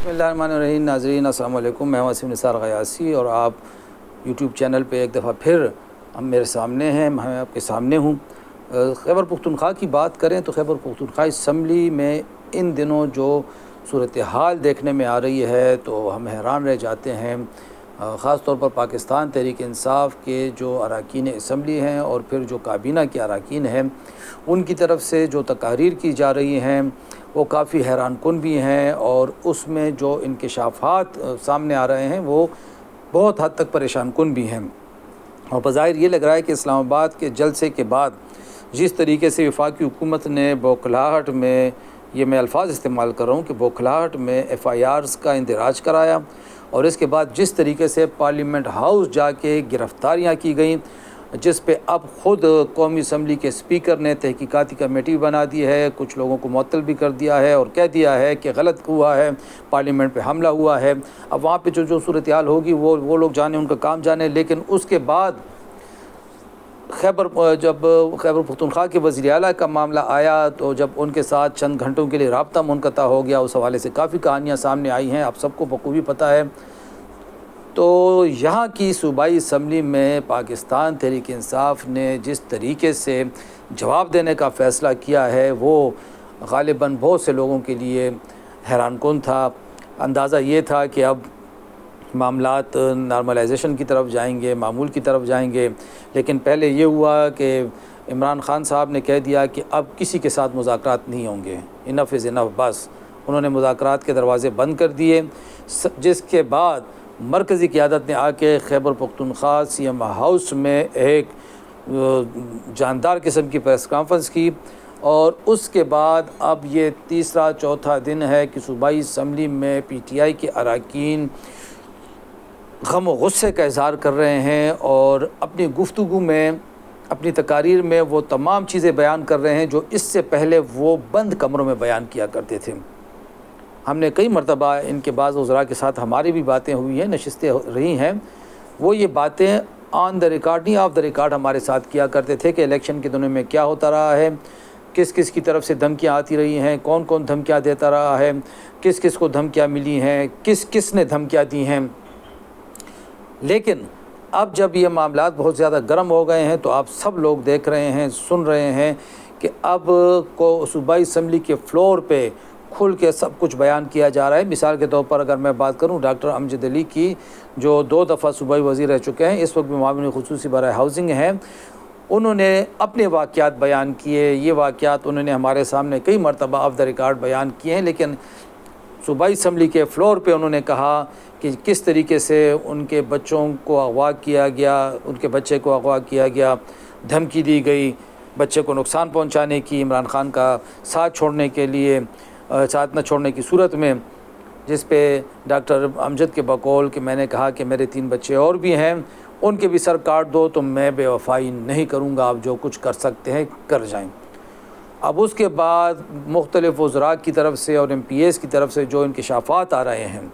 बिस्मिल्लाहिर्रहमानिर्रहीम। नाज़रीन अस्सलाम वालेकुम। मैं वसीम निसार ग़यासी और आप यूट्यूब चैनल पे एक दफ़ा फिर हम मेरे सामने हैं, मैं आपके सामने हूँ। खैबर पख्तूनख्वा की बात करें तो खैबर पख्तूनख्वा असम्बली में इन दिनों जो सूरत हाल देखने में आ रही है तो हम हैरान रह जाते हैं। ख़ास तौर पर पाकिस्तान तहरीक इंसाफ के जो अरकान असम्बली हैं और फिर जो काबीना के अरकान हैं उनकी तरफ से जो तकारीर की जा रही हैं वो काफ़ी हैरान कुन भी हैं और उसमें जो इंकशाफात सामने आ रहे हैं वो बहुत हद तक परेशान कुन भी हैं। और बज़ाहिर ये लग रहा है कि इस्लामाबाद के जलसे के बाद जिस तरीके से वफाकी हुकूमत ने बौखलाहट में, ये मैं अल्फाज इस्तेमाल कर रहा हूँ कि बौखलाहट में FIRs का इंदराज कराया और इसके बाद जिस तरीके से पार्लियामेंट हाउस जाके गिरफ़्तारियाँ की गई, जिस पे अब ख़ुद कौमी असम्बली के स्पीकर ने तहकीकाती कमेटी बना दी है, कुछ लोगों को मुअत्तल भी कर दिया है और कह दिया है कि गलत हुआ है, पार्लियामेंट पे हमला हुआ है। अब वहाँ पे जो सूरत हाल होगी वो लोग जाने, उनका काम जाने। लेकिन उसके बाद जब खैबर पख्तूनख्वा के वज़ीर आला का मामला आया तो जब उनके साथ चंद घंटों के लिए राब्ता मुनक़ता हो गया, उस हवाले से काफ़ी कहानियाँ सामने आई हैं, आप सबको बखूबी पता है। तो यहाँ की सूबाई असम्बली में पाकिस्तान तहरीक इंसाफ ने जिस तरीके से जवाब देने का फ़ैसला किया है वो ग़ालिबन बहुत से लोगों के लिए हैरान कुन था। अंदाज़ा ये था कि अब मामलात नॉर्मलाइजेशन की तरफ जाएंगे, मामूल की तरफ जाएंगे। लेकिन पहले ये हुआ कि इमरान ख़ान साहब ने कह दिया कि अब किसी के साथ मुज़ाकरात नहीं होंगे, इनफ़ इज़ इनफ़, बस उन्होंने मुज़ाकरात के दरवाज़े बंद कर दिए। जिसके बाद मरकज़ी क़यादत ने आके खैबर पख्तूनख्वा CM हाउस में एक जानदार किस्म की प्रेस कॉन्फ्रेंस की और उसके बाद अब ये तीसरा चौथा दिन है कि सूबाई असम्बली में PTI के अरकान गम व गुस्से का इज़हार कर रहे हैं और अपनी गुफ्तगू में, अपनी तकारीर में वो तमाम चीज़ें बयान कर रहे हैं जो इससे पहले वो बंद कमरों में बयान किया करते थे। हमने कई मरतबा इनके बाज़ वज़रा के साथ हमारी भी बातें हुई हैं, नशिस्तें रही हैं, वो ये बातें ऑन द रिकॉर्ड नहीं ऑफ द रिकॉर्ड हमारे साथ किया करते थे कि इलेक्शन के दिनों में क्या होता रहा है, किस किस की तरफ से धमकियाँ आती रही हैं, कौन कौन धमकियाँ देता रहा है, किस किस को धमकियाँ मिली हैं, किस किस ने धमकियाँ दी हैं। लेकिन अब जब ये मामलात बहुत ज़्यादा गर्म हो गए हैं तो आप सब लोग देख रहे हैं, सुन रहे हैं कि अब को सूबाई असम्बली के फ़्लोर पे खुल के सब कुछ बयान किया जा रहा है। मिसाल के तौर पर अगर मैं बात करूं डॉक्टर अमजद अली की, जो 2 दफ़ा सूबाई वज़ीर रह चुके हैं, इस वक्त भी मामले ख़ुसूसी बराए हाउसिंग हैं, उन्होंने अपने वाक़यात बयान किए। ये वाक़यात उन्होंने हमारे सामने कई मरतबा ऑफ द रिकॉर्ड बयान किए हैं। लेकिन सूबाई असम्बली के फ़्लोर पे उन्होंने कहा कि किस तरीके से उनके बच्चों को अगवा किया गया, उनके बच्चे को अगवा किया गया, धमकी दी गई बच्चे को नुकसान पहुंचाने की, इमरान ख़ान का साथ छोड़ने के लिए, साथ न छोड़ने की सूरत में, जिस पे डॉक्टर अमजद के बकौल कि मैंने कहा कि मेरे 3 बच्चे और भी हैं, उनके भी सर काट दो तो मैं बेवफाई नहीं करूँगा, आप जो कुछ कर सकते हैं कर जाएँ। अब उसके बाद मुख्तलिफ़ वज़रा की तरफ से और MPAs की तरफ से जो इंकशाफात आ रहे हैं,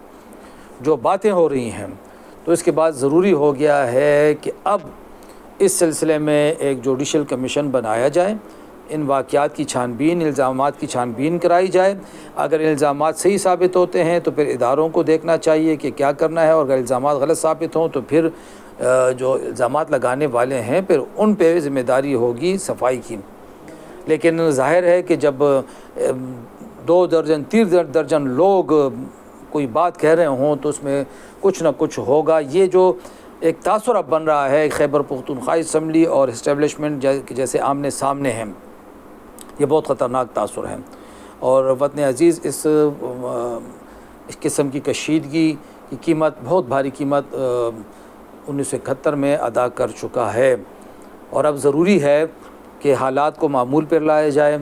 जो बातें हो रही हैं, तो इसके बाद ज़रूरी हो गया है कि अब इस सिलसिले में एक जुडिशल कमीशन बनाया जाए, इन वाक़यात की छानबीन, इल्ज़ामात की छानबीन कराई जाए। अगर इल्ज़ामात सही साबित होते हैं तो फिर इदारों को देखना चाहिए कि क्या करना है, और अगर इल्ज़ामात गलत साबित हों तो फिर जो इल्ज़ामात लगाने वाले हैं फिर उन पर ज़िम्मेदारी होगी सफाई की। लेकिन ज़ाहिर है कि जब 2 दर्जन 3 दर्जन लोग कोई बात कह रहे हों तो उसमें कुछ ना कुछ होगा। ये जो एक तासुर अब बन रहा है खैबर पख्तूनख्वा असम्बली और इस्टेब्लिशमेंट जैसे आमने सामने हैं, ये बहुत ख़तरनाक तासुर है। और वतन अज़ीज़ इस किस्म की कशीदगी की कीमत, बहुत भारी कीमत 1971 में अदा कर चुका है। और अब ज़रूरी है कि हालात को मामूल पर लाया जाए।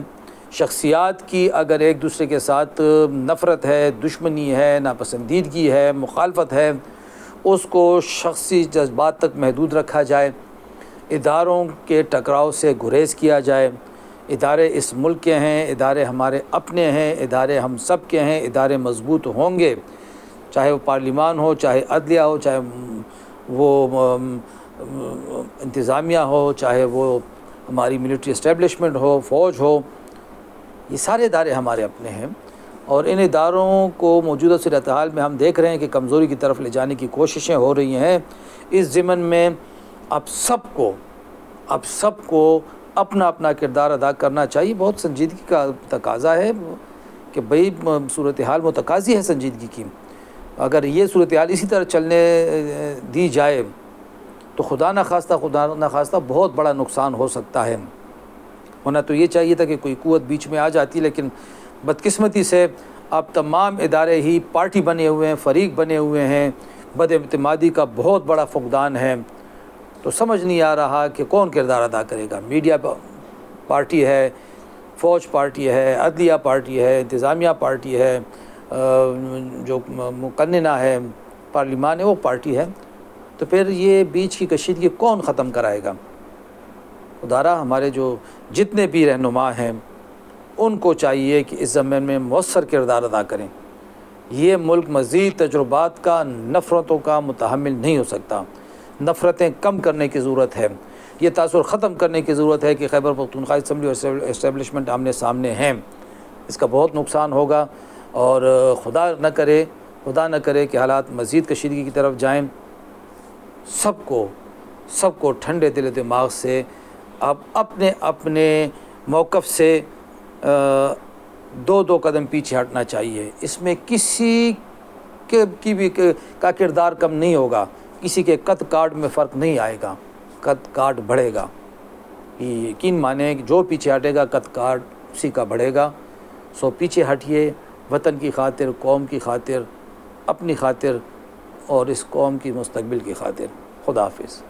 शख्सियात की अगर एक दूसरे के साथ नफ़रत है, दुश्मनी है, नापसंदीदगी है, मुखालफत है, उसको शख्सी जज्बात तक महदूद रखा जाए। इदारों के टकराव से गुरेज़ किया जाए। इदारे इस मुल्क के हैं, इदारे हमारे अपने हैं, इदारे हम सब के हैं, इदारे मजबूत होंगे, चाहे वो पार्लिमान हो, चाहे अदलिया हो, चाहे वो इंतज़ामिया हो, चाहे वो हमारी मिलिट्री इस्टेब्लिशमेंट हो, फ़ौज हो, ये सारे इदारे हमारे अपने हैं। اور ان اداروں کو موجودہ صورتحال میں ہم دیکھ رہے ہیں کہ کمزوری کی طرف لے جانے کی کوششیں ہو رہی ہیں۔ اس ضمن میں اب سب کو اپنا اپنا کردار ادا کرنا چاہیے۔ بہت سنجیدگی کا تقاضا ہے کہ بھئی صورتحال متقاضی ہے سنجیدگی کی۔ اگر یہ صورتحال اسی طرح چلنے دی جائے تو خدا نخواستہ بہت بڑا نقصان ہو سکتا ہے۔ ہونا تو یہ چاہیے تھا کہ کوئی قوت بیچ میں آ جاتی، لیکن بدقسمتی سے اب تمام ادارے ہی پارٹی بنے ہوئے ہیں، فریق بنے ہوئے ہیں، بد اعتمادی کا بہت بڑا فقدان ہے۔ تو سمجھ نہیں آ رہا کہ کون کردار ادا کرے گا۔ میڈیا پارٹی ہے، فوج پارٹی ہے، عدلیہ پارٹی ہے، انتظامیہ پارٹی ہے، جو مقننہ ہے پارلیمان ہے وہ پارٹی ہے، تو پھر یہ بیچ کی کشیدگی کون ختم کرائے گا؟ خدارا ہمارے جو جتنے بھی رہنما ہیں ان کو چاہیے کہ اس ضمن میں مؤثر کردار ادا کریں۔ یہ ملک مزید تجربات کا، نفرتوں کا متحمل نہیں ہو سکتا۔ نفرتیں کم کرنے کی ضرورت ہے، یہ تاثر ختم کرنے کی ضرورت ہے کہ خیبر پختونخوا اسمبلی اور اسٹیبلشمنٹ آمنے سامنے ہیں۔ اس کا بہت نقصان ہوگا، اور خدا نہ کرے کہ حالات مزید کشیدگی کی طرف جائیں۔ سب کو ٹھنڈے دل و دماغ سے اب اپنے موقف سے دو قدم پیچھے ہٹنا چاہیے۔ اس میں کسی کی بھی کا کردار کم نہیں ہوگا، کسی کے قد کاٹ میں فرق نہیں آئے گا، قد کاٹ بڑھے گا۔ یہ یقین مانیں کہ جو پیچھے ہٹے گا قد کاٹ اسی کا بڑھے گا۔ سو پیچھے ہٹیے، وطن کی خاطر، قوم کی خاطر، اپنی خاطر اور اس قوم کی مستقبل کی خاطر۔ خدا حافظ۔